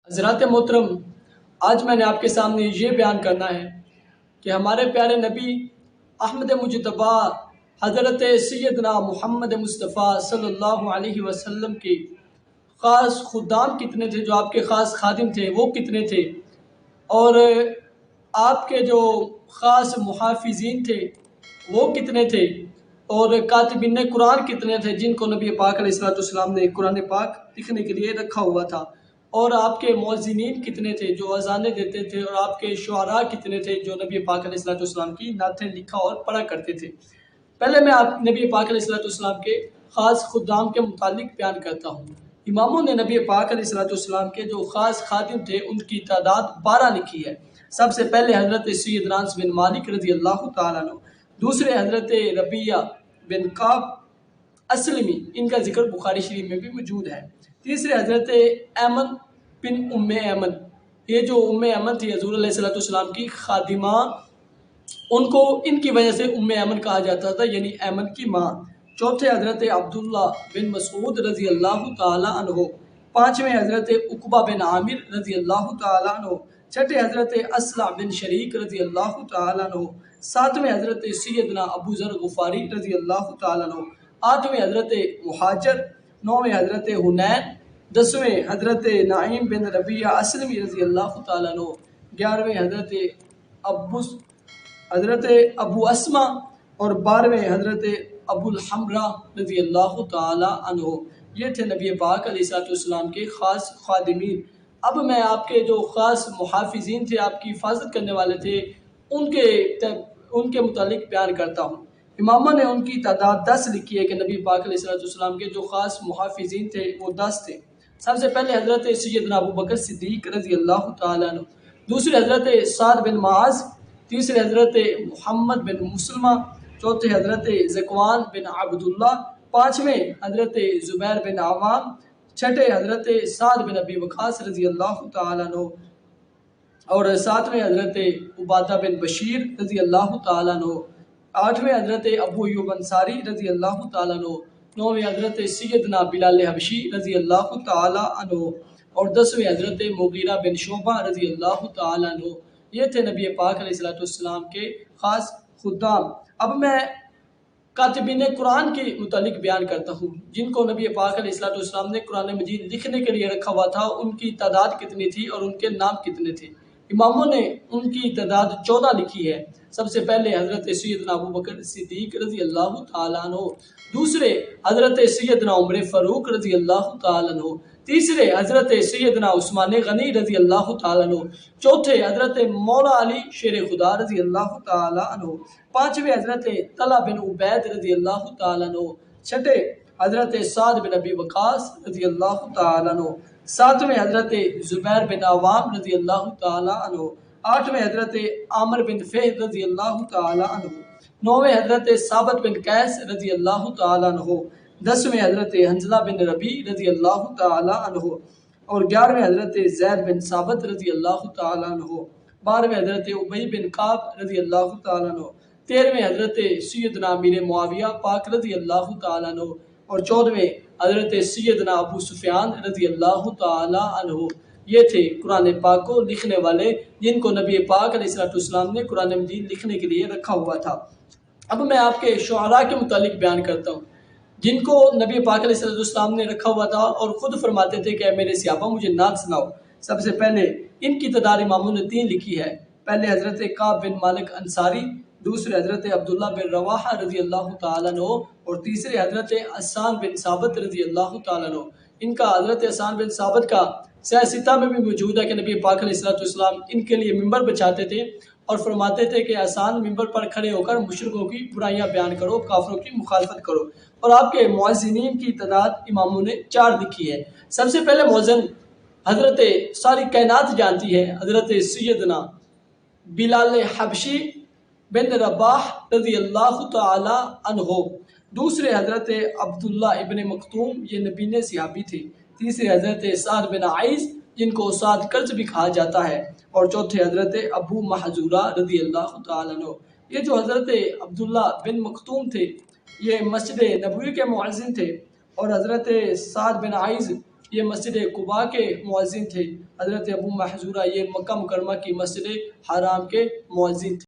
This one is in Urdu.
حضرات محترم، آج میں نے آپ کے سامنے یہ بیان کرنا ہے کہ ہمارے پیارے نبی احمد مجتبیٰ حضرت سیدنا محمد مصطفیٰ صلی اللہ علیہ وسلم کے خاص خدام کتنے تھے، جو آپ کے خاص خادم تھے وہ کتنے تھے، اور آپ کے جو خاص محافظین تھے وہ کتنے تھے، اور کاتبین قرآن کتنے تھے جن کو نبی پاک علیہ السلام نے قرآن پاک لکھنے کے لیے رکھا ہوا تھا، اور آپ کے مؤذنین کتنے تھے جو اذانیں دیتے تھے، اور آپ کے شعراء کتنے تھے جو نبی پاک علیہ السلام کی نعتیں لکھا اور پڑھا کرتے تھے۔ پہلے میں آپ نبی پاک علیہ السلام کے خاص خدام کے متعلق بیان کرتا ہوں۔ اماموں نے نبی پاک علیہ السلام کے جو خاص خادم تھے ان کی تعداد 12 لکھی ہے۔ سب سے پہلے حضرت سیدنا انس بن مالک رضی اللہ تعالیٰ عنہ، دوسرے حضرت ربیعہ بن کعب اسلمی، ان کا ذکر بخاری شریف میں بھی موجود ہے۔ تیسرے حضرت ایمن بن ام ایمن، یہ جو ام ایمن تھی حضور علیہ السلام کی خادمہ، ان کی وجہ سے ام ایمن کہا جاتا تھا، یعنی ایمن کی ماں۔ چوتھے حضرت عبداللہ بن مسعود رضی اللہ تعالیٰ عنہ، پانچویں حضرت عقبہ بن عامر رضی اللہ تعالیٰ عنہ، چھٹے حضرت اصلع بن شریک رضی اللہ تعالیٰ عنہ، ساتویں حضرت سیدنا ابو ذر غفاری رضی اللہ تعالیٰ عنہ، آٹھویں حضرت مہاجر، نویں حضرت حنین، دسویں حضرت نعیم بن ربیعہ اسلمی رضی اللہ تعالیٰ عنہ، گیارہویں حضرت ابو اسما، اور بارہویں حضرت ابو الحمرہ رضی اللہ تعالیٰ عنہ۔ یہ تھے نبی پاک علیہ السلام کے خاص خادمین۔ اب میں آپ کے جو خاص محافظین تھے، آپ کی حفاظت کرنے والے تھے، ان کے متعلق بیان کرتا ہوں۔ امامہ نے ان کی تعداد 10 لکھی ہے کہ نبی پاک علیہ السلام کے جو خاص محافظین تھے وہ 10 تھے۔ سب سے پہلے حضرت سیدنا ابو بکر صدیق رضی اللہ تعالیٰ عنہ، دوسرے حضرت سعد بن معاذ، تیسرے حضرت محمد بن مسلمہ، چوتھے حضرت ذکوان بن عبداللہ، پانچویں حضرت زبیر بن عوام، چھٹے حضرت سعد بن ابی وقاص رضی اللہ تعالیٰ عنہ، اور ساتویں حضرت عبادہ بن بشیر رضی اللہ تعالیٰ عنہ، آٹھویں حضرت ابو ایوب انصاری رضی اللہ تعالیٰ عنہ، نویں حضرت سیدنا بلال حبشی رضی اللہ تعالیٰ عنہ، اور دسویں حضرت مغیرہ بن شعبہ رضی اللہ تعالیٰ عنہ۔ یہ تھے نبی پاک علیہ السلام کے خاص خدام۔ اب میں کاتبین قرآن کے متعلق بیان کرتا ہوں جن کو نبی پاک علیہ السلام نے قرآن مجید لکھنے کے لیے رکھا ہوا تھا، ان کی تعداد کتنی تھی اور ان کے نام کتنے تھے۔ اماموں نے ان کی تعداد 14 لکھی ہے۔ سب سے پہلے حضرت سیدنا ابو بکر صدیق رضی اللہ تعالیٰ عنہ، دوسرے حضرت سیدنا عمر فاروق رضی اللہ تعالیٰ عنہ، تیسرے حضرت سیدنا عثمان غنی رضی اللہ تعالیٰ عنہ، چوتھے حضرت مولا علی شیر خدا رضی اللہ تعالیٰ عنہ، پانچویں حضرت طلحہ بن عبید رضی اللہ تعالیٰ عنہ، چھٹے حضرت سعد بن ابی وقاص رضی اللہ تعالیٰ عنہ، ساتویں حضرت زبیر بن عوام رضی اللہ تعالیٰ عنہ، آٹھویں حضرت عامر بن فہد رضی اللہ تعالیٰ عنہ، نویں حضرت ثابت بن قیس رضی اللہ تعالیٰ عنہ، دسویں حضرت حنظلہ بن ربیع رضی اللہ تعالیٰ عنہ، اور گیارہویں حضرت زید بن ثابت رضی اللہ تعالیٰ عنہ، بارہویں حضرت ابی بن کعب رضی اللہ تعالیٰ عنہ، تیرہویں حضرت سیدنا امیر معاویہ پاک رضی اللہ تعالیٰ عنہ، اور چودہویں حضرت سیدنا ابو سفیان رضی اللہ تعالیٰ عنہ۔ یہ تھے قرآن پاک کو لکھنے والے جن کو نبی پاک علیہ السلام نے قرآن مجید لکھنے کے لیے رکھا ہوا تھا۔ اب میں آپ کے شعراء کے متعلق بیان کرتا ہوں جن کو نبی پاک علیہ السلام نے رکھا ہوا تھا اور خود فرماتے تھے کہ اے میرے صحابہ مجھے نعت سناؤ۔ سب سے پہلے ان کی تعداد اماموں نے 3 لکھی ہے۔ پہلے حضرت کعب بن مالک انصاری، دوسرے حضرت عبداللہ بن رواحہ رضی اللہ تعالیٰ عنہ، اور تیسرے حضرت حسان بن ثابت رضی اللہ تعالیٰ عنہ۔ ان کا حضرت حسان بن ثابت کا سیاہ ستہ میں بھی موجود ہے کہ نبی پاک علیہ السلام ان کے لیے ممبر بچھاتے تھے اور فرماتے تھے کہ حسان ممبر پر کھڑے ہو کر مشرکوں کی برائیاں بیان کرو، کافروں کی مخالفت کرو۔ اور آپ کے مؤذنین کی تعداد اماموں نے 4 لکھی ہے۔ سب سے پہلے مؤذن حضرت ساری کائنات جانتی ہے، حضرت سیدنا بلال حبشی بن رباح رضی اللہ تعالی عنہ، دوسرے حضرت عبداللہ ابن مکتوم، یہ نبیین صحابی تھے، تیسرے حضرت سعد بن عائز جن کو سعد کرز بھی کہا جاتا ہے، اور چوتھے حضرت ابو محذورہ رضی اللہ تعالیٰ عنہ۔ یہ جو حضرت عبداللہ بن مکتوم تھے یہ مسجد نبوی کے مؤذن تھے، اور حضرت سعد بن عائز یہ مسجد قباء کے مؤذن تھے۔ حضرت ابو محذورہ یہ مکہ مکرمہ کی مسجد حرام کے مؤذن تھے۔